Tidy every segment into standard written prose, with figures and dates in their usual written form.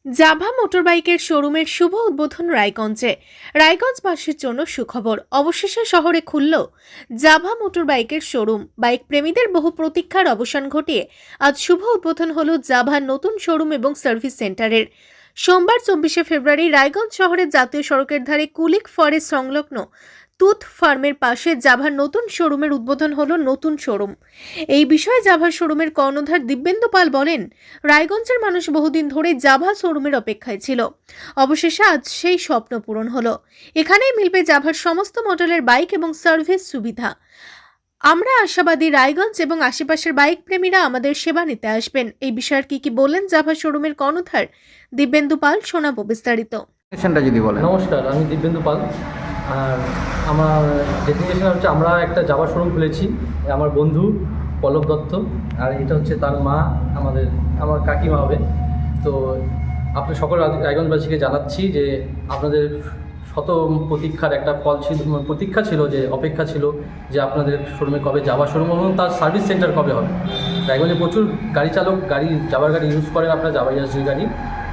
Java মোটরবাইকের শোরুমের শুভ উদ্বোধন রায়গঞ্জে। রায়গঞ্জবাসীর জন্য সুখবর, অবশেষে শহরে খুলল জাভা মোটরবাইকের শোরুম। বাইক প্রেমীদের বহু প্রতীক্ষার অবসান ঘটিয়ে আজ শুভ উদ্বোধন হলো জাভার নতুন শোরুম এবং সার্ভিস সেন্টারের। সোমবার 24শে ফেব্রুয়ারি রায়গঞ্জ শহরের জাতীয় সড়কের ধারে কুলিক ফরেস্ট সংলগ্ন তুত ফার্মের পাশে জাভার নতুন শোরুমের উদ্বোধন হলো নতুন শোরুম। এই বিষয়ে জাভার শোরুমের কর্ণধার দিব্যেন্দু পাল বলেন, রায়গঞ্জের মানুষ বহুদিন ধরে জাভা শোরুমের অপেক্ষায় ছিল। অবশেষে আজ সেই স্বপ্ন পূরণ হলো। এখানেই মিলবে জাভার সমস্ত মডেলের বাইক এবং সার্ভিস সুবিধা। আমরা আশাবাদী রায়গঞ্জ এবং আশেপাশের বাইক প্রেমীরা আমাদের সেবা নিতে আসবেন। এই বিষয়ে কি বললেন জাভা শোরুমের কর্ণধার দিব্যেন্দু পাল, শোনাবো বিস্তারিত। যদি বলেন। নমস্কার, আমি দিব্যেন্দু পাল। আর আমার ডেস্টিনেশন হচ্ছে, আমরা একটা জাভা শোরুম খুলেছি। আমার বন্ধু পল্লব দত্ত, আর এটা হচ্ছে তার মা, আমার কাকিমা হবে। তো আপনি সকল রায়গঞ্জবাসীকে জানাচ্ছি যে আপনাদের শত প্রতীক্ষার একটা প্রতীক্ষা ছিল, যে অপেক্ষা ছিল যে আপনাদের শোরুমে কবে জাভা শোরুম এবং তার সার্ভিস সেন্টার কবে হবে। রায়গঞ্জে প্রচুর গাড়ি চালক জাভার গাড়ি ইউজ করেন, আপনারা জাভা ইয়াসির গাড়ি।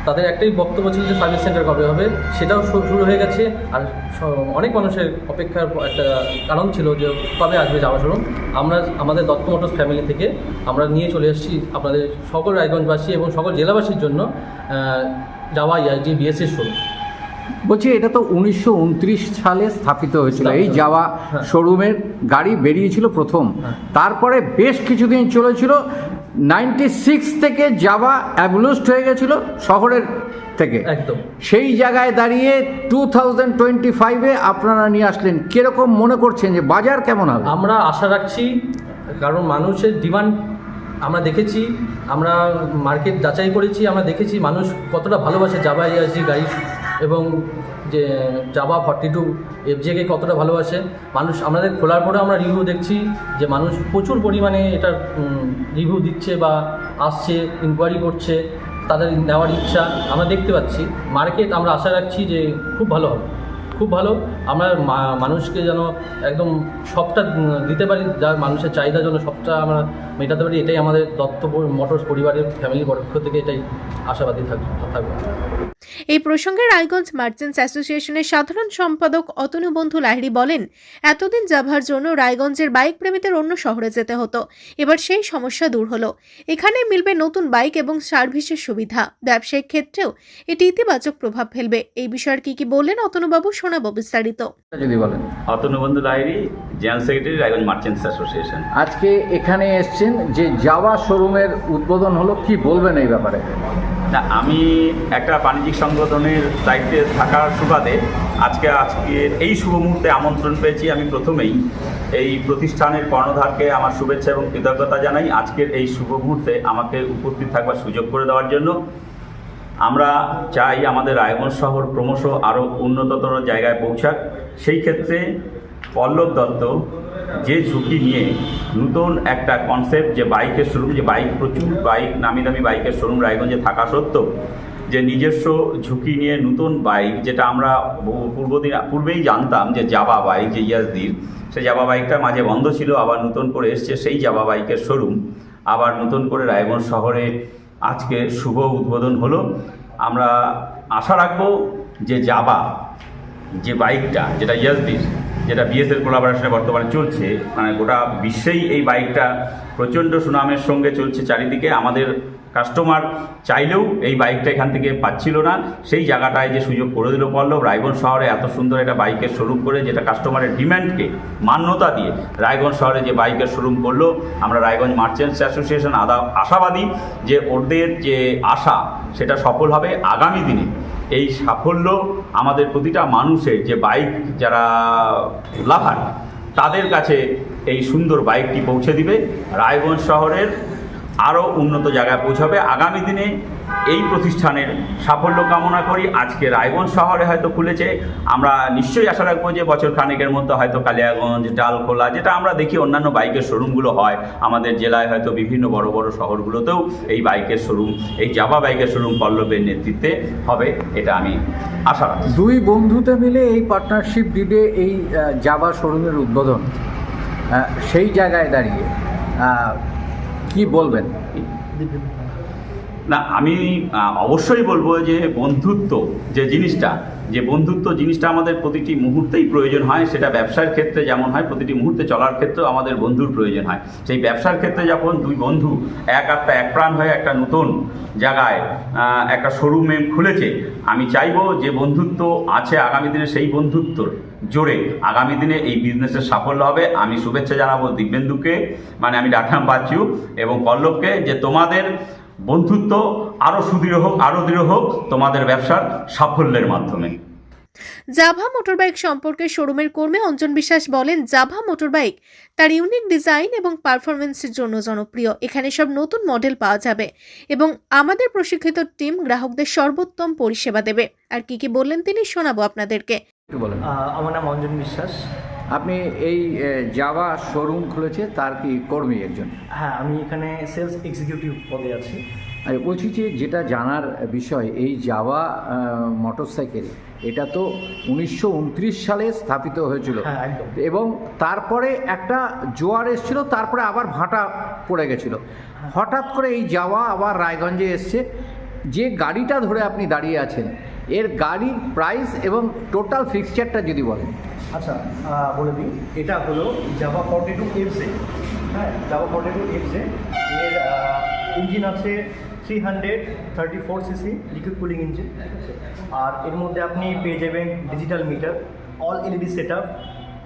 তাদের একটাই বক্তব্য ছিল যে সার্ভিস সেন্টার কবে হবে, সেটাও শুরু হয়ে গেছে। আর অনেক মানুষের অপেক্ষার একটা কারণ ছিল যে কবে আসবে জাভা শোরুম। আমরা আমাদের দত্ত মোটরস ফ্যামিলি থেকে আমরা নিয়ে চলে এসেছি আপনাদের সকল রায়গঞ্জবাসী এবং সকল জেলাবাসীর জন্য জাভা ইয়াসডি বিএসএস শোরুম। বলছি, এটা তো 1929 সালে স্থাপিত হয়েছিল। এই জাভা শোরুমের গাড়ি বেরিয়েছিল প্রথম, তারপরে বেশ কিছুদিন চলেছিল। 96 থেকে জাভা অ্যাবলুস্ট হয়ে গেছিল শহরের থেকে। একদম সেই জায়গায় দাঁড়িয়ে 2025-এ আপনারা নিয়ে আসলেন। কিরকম মনে করছেন যে বাজার কেমন হবে? আমরা আশা রাখছি, কারণ মানুষের ডিমান্ড আমরা দেখেছি, আমরা মার্কেট যাচাই করেছি, আমরা দেখেছি মানুষ কতটা ভালোবাসে জাভা ইয়াসডি গাড়ি এবং যে জাভা 42 এফজেকে কতটা ভালোবাসে মানুষ। আমাদের খোলার পরে আমরা রিভিউ দেখছি যে মানুষ প্রচুর পরিমাণে এটার রিভিউ দিচ্ছে বা আসছে, ইনকোয়ারি করছে, তাদের নেওয়ার ইচ্ছা আমরা দেখতে পাচ্ছি। মার্কেট আমরা আশা রাখছি যে খুব ভালো হবে, খুব ভালো। আমরা মানুষকে যেন একদম সবটা দিতে পারি, যা মানুষের চাহিদার জন্য সবটা আমরা মেটাতে পারি, এটাই আমাদের দত্ত মোটরস পরিবারের ফ্যামিলির পক্ষ থেকে এটাই আশাবাদী থাকবে। এই প্রসঙ্গে রায়গঞ্জ মার্চেন্টস অ্যাসোসিয়েশনের সাধারণ সম্পাদক অতনু বন্ধু লাহিড়ী বলেন, এতদিন জাভার জন্য রায়গঞ্জের বাইক প্রেমীদের অন্য শহরে যেতে হতো, এবার সেই সমস্যা দূর হলো। এখানে মিলবে নতুন বাইক এবং সার্ভিসের সুবিধা। ব্যবসায়িক ক্ষেত্রেও এটি ইতিবাচক প্রভাব ফেলবে। এই বিষয়ে কি বললেন অতনুবাবু, শোনাবো বিস্তারিত। যদি বলেন। অতনু বন্ধু Lahiri, general secretary, Raiganj merchants association. আজকে এখানে এসছেন যে জাভা শোরুমের উদ্বোধন হলো, কি বলবেন এই ব্যাপারে? না, আমি একটা বাণিজ্যিক সংগঠনের দায়িত্বে থাকার সুবাদে আজকে এই শুভ মুহূর্তে আমন্ত্রণ পেয়েছি। আমি প্রথমেই এই প্রতিষ্ঠানের কর্ণধারকে আমার শুভেচ্ছা এবং কৃতজ্ঞতা জানাই আজকের এই শুভ মুহূর্তে আমাকে উপস্থিত থাকবার সুযোগ করে দেওয়ার জন্য। আমরা চাই আমাদের রায়গঞ্জ শহর ক্রমশ আরও উন্নততর জায়গায় পৌঁছাক। সেই ক্ষেত্রে পল্লব দত্ত যে ঝুঁকি নিয়ে নতুন একটা কনসেপ্ট, যে বাইকের শোরুম, যে প্রচুর নামি দামি বাইকের শোরুম রায়গঞ্জে থাকা সত্ত্বেও যে নিজস্ব ঝুঁকি নিয়ে নতুন বাইক, যেটা আমরা পূর্বেই জানতাম যে জাভা বাইক, যে ইয়াসডির, সেই জাভা বাইকটা মাঝে বন্ধ ছিল, আবার নতুন করে এসছে সেই জাভা বাইকের শোরুম। আবার নতুন করে রায়গঞ্জ শহরে আজকে শুভ উদ্বোধন হলো। আমরা আশা রাখবো যে জাভা যে বাইকটা, যেটা ইয়াসডির, যেটা বিএসএর কোলাবোরেশনে বর্তমানে চলছে, মানে গোটা বিশ্বেই এই বাইকটা প্রচণ্ড সুনামের সঙ্গে চলছে চারিদিকে। আমাদের কাস্টমার চাইলেও এই বাইকটা এখান থেকে পাচ্ছিল না, সেই জায়গাটায় যে সুযোগ করে দিল পল্লব। রায়গঞ্জ শহরে এত সুন্দর একটা বাইকের শোরুম করে, যেটা কাস্টমারের ডিম্যান্ডকে মান্যতা দিয়ে রায়গঞ্জ শহরে যে বাইকের শোরুম করলো, আমরা রায়গঞ্জ মার্চেন্টস অ্যাসোসিয়েশন আশাবাদী যে ওদের যে আশা সেটা সফল হবে আগামী দিনে। এই সাফল্য আমাদের প্রতিটা মানুষের, যে বাইক যারা লাভার, তাদের কাছে এই সুন্দর বাইকটি পৌঁছে দিবে, রায়গঞ্জ শহরের আরও উন্নত জায়গায় পৌঁছাবে। আগামী দিনে এই প্রতিষ্ঠানের সাফল্য কামনা করি। আজকে রায়গঞ্জ শহরে হয়তো খুলেছে, আমরা নিশ্চয়ই আশা রাখবো যে বছর খানেকের মধ্যে হয়তো কালিয়াগঞ্জ, ডালখোলা, যেটা আমরা দেখি অন্যান্য বাইকের শোরুমগুলো হয় আমাদের জেলায়, হয়তো বিভিন্ন বড় বড় শহরগুলোতেও এই বাইকের শোরুম, এই জাভা বাইকের শোরুম পল্লবের নেতৃত্বে হবে, এটা আমি আশা রাখি। দুই বন্ধুতে মিলে এই পার্টনারশিপ দিলে এই জাভা শোরুমের উদ্বোধন, সেই জায়গায় দাঁড়িয়ে কি বলবেন? না, আমি অবশ্যই বলবো যে বন্ধুত্ব জিনিসটা আমাদের প্রতিটি মুহূর্তেই প্রয়োজন হয়। সেটা ব্যবসার ক্ষেত্রে যেমন হয়, প্রতিটি মুহূর্তে চলার ক্ষেত্রেও আমাদের বন্ধুর প্রয়োজন হয়। সেই ব্যবসার ক্ষেত্রে যখন দুই বন্ধু এক আত্মা এক প্রাণ হয়ে একটা নতুন জায়গায় একটা শোরুমে খুলেছে, আমি চাইবো যে বন্ধুত্ব আছে আগামী দিনে, সেই বন্ধুত্বর জোরে আগামী দিনে এই বিজনেসের সাফল্য হবে। আমি শুভেচ্ছা জানাবো দিব্যেন্দুকে, মানে আমি ডাকনাম বাচ্চু, এবং পল্লবকে, যে তোমাদের বন্ধুত্ব আরও সুদৃঢ় হোক, আরও দৃঢ় হোক তোমাদের ব্যবসার সাফল্যের মাধ্যমে। জাভা মোটরবাইক সম্পর্কে শোরুমের কর্মী অঞ্জন বিশ্বাস বলেন, জাভা মোটরবাইক তার ইউনিক ডিজাইন এবং পারফরমেন্সের জন্য জনপ্রিয়। এখানে সব নতুন মডেল পাওয়া যাবে এবং আমাদের প্রশিক্ষিত টিম গ্রাহকদের সর্বোত্তম পরিষেবা দেবে। আর কি বললেন তিনি শোনাবো আপনাদেরকে। একটু বলেন। আমার নাম অঞ্জন বিশ্বাস। আপনি এই জাভা শোরুম খুলেছে, তার কি কর্মী একজন? হ্যাঁ, আমি এখানে সেলস এক্সিকিউটিভ পদে আছি। আর বলছি যে যেটা জানার বিষয়, এই জাভা মোটরসাইকেল এটা তো 1929 সালে স্থাপিত হয়েছিল, হ্যাঁ, একদম। এবং তারপরে একটা জোয়ার এসেছিল, তারপরে আবার ভাটা পড়ে গেছিল। হঠাৎ করে এই জাভা আবার রায়গঞ্জে এসছে। যে গাড়িটা ধরে আপনি দাঁড়িয়ে আছেন, এর গাড়ির প্রাইস এবং টোটাল ফিক্সচারটা যদি বলেন। আচ্ছা, বলে দিই, এটা হলো জাভা 42FZ। হ্যাঁ, জাভা 42FZ এর ইঞ্জিন আছে 334cc লিকুইড কুলিং ইঞ্জিন, ঠিক আছে। আর এর মধ্যে আপনি পেয়ে যাবেন digital meter, all LED set up,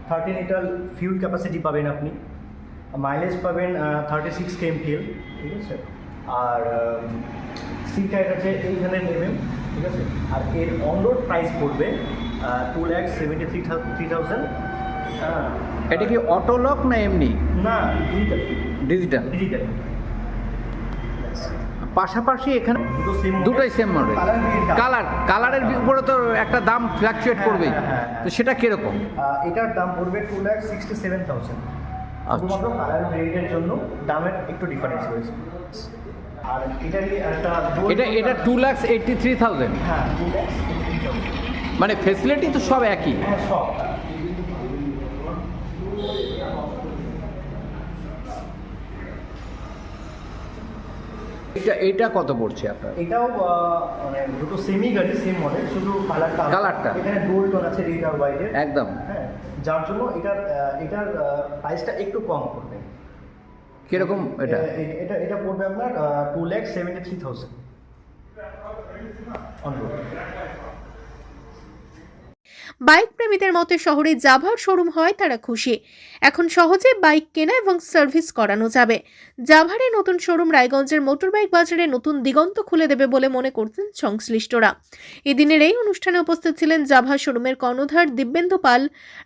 13 litre fuel capacity পাবেন আপনি, মাইলেজ পাবেন 36 kmpl, ঠিক আছে। আর সিট টায়ার আছে 800 mm, ঠিক আছে। আর এর অন রোড প্রাইস পড়বে 2,73,000। এটা কি অটোলক না এমনি? না, ডিজিটাল। ডিজিটাল। ডিজিটাল। পাশাপাশি এখানে দুটো দুটোই সেম মডেল। কালারের উপরে তো একটা দাম ফ্ল্যাকচুয়েট করবেই, তো সেটা কিরকম? এটার দাম পড়বে 2,67,000। শুধুমাত্র কালার ভেরিয়েন্টের জন্য দামের একটু ডিফারেন্স রয়েছে। আর এটা 2,83,000। হ্যাঁ, 2,83,000। মানে ফেসিলিটি তো সব একই? হ্যাঁ, সব। এটা কত পড়ছে আপনার? এটাও মানে দুটো সেমি গাড়ি, সেম মডেল, শুধু কালারটা এখানে ডুয়াল টোন আছে রেড আর হোয়াইটের একদম। হ্যাঁ, যার জন্য এটার প্রাইসটা একটু কম পড়বে। কিরকম এটা? এটা পড়বে আপনার 2,73,000 অন রোড। বাইক প্রেমীদের মতে শহরে জাভার শোরুম হয় তারা খুশি। এখন সহজে বাইক কেনা এবং সার্ভিস করানো যাবে। জাভার এই নতুন শোরুম রায়গঞ্জের মোটরবাইক বাজারে নতুন দিগন্ত খুলে দেবে বলে মনে করছেন সংশ্লিষ্টরা। এদিনের এই অনুষ্ঠানে উপস্থিত ছিলেন জাভা শোরুমের কর্ণধার দিব্যেন্দু পাল,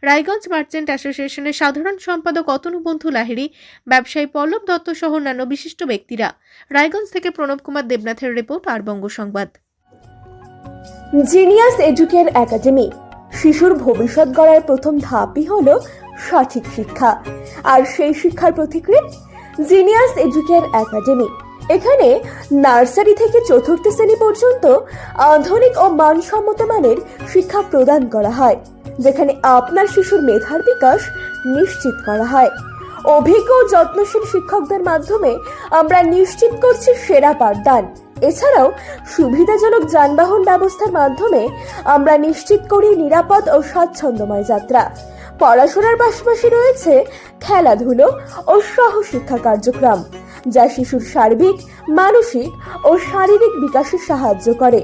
রায়গঞ্জ মার্চেন্ট অ্যাসোসিয়েশনের সাধারণ সম্পাদক অতনুবন্ধু লাহিড়ী, ব্যবসায়ী পল্লব দত্ত সহ অন্যান্য বিশিষ্ট ব্যক্তিরা। রায়গঞ্জ থেকে প্রণব কুমার দেবনাথের রিপোর্ট, আর বঙ্গ সংবাদ। জিনিয়াস এডুকের একাডেমি শিশুর ভবিষ্যৎ গড়ার প্রথম ধাপই হলো সঠিক শিক্ষা, আর সেই শিক্ষার প্রতিক্রিয়া জিনিয়াস এডুকের একাডেমি। এখানে নার্সারি থেকে চতুর্থ শ্রেণী পর্যন্ত আধুনিক ও মানসম্মত মানের শিক্ষা প্রদান করা হয়, যেখানে আপনার শিশুর মেধার বিকাশ নিশ্চিত করা হয়। অভিজ্ঞ ও যত্নশীল শিক্ষকদের মাধ্যমে আমরা নিশ্চিত করছি সেরা পাঠদান। এছাড়াও সুবিধাজনক যানবাহন ব্যবস্থার মাধ্যমে আমরা নিশ্চিত করি নিরাপদ ও স্বাচ্ছন্দ্যময় যাত্রা। পড়াশোনার পাশাপাশি রয়েছে খেলাধুলো ও সহশিক্ষা কার্যক্রম, যা শিশুর সার্বিক, মানসিক ও শারীরিক বিকাশে সাহায্য করে।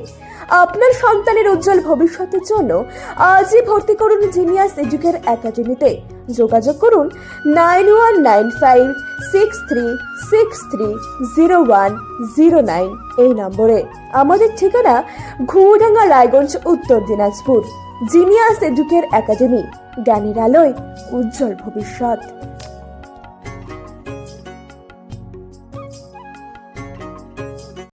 আপনার সন্তানের উজ্জ্বল ভবিষ্যতের জন্য আজই ভর্তি করুন জিনিয়াস এডুকের একাডেমিতে। যোগাযোগ করুন 919563630109 এই নম্বরে। আমাদের ঠিকানা ঘুরডাঙ্গা, রায়গঞ্জ, উত্তর দিনাজপুর। জিনিয়াস এডুকের একাডেমি, জ্ঞানের আলোয় উজ্জ্বল ভবিষ্যৎ।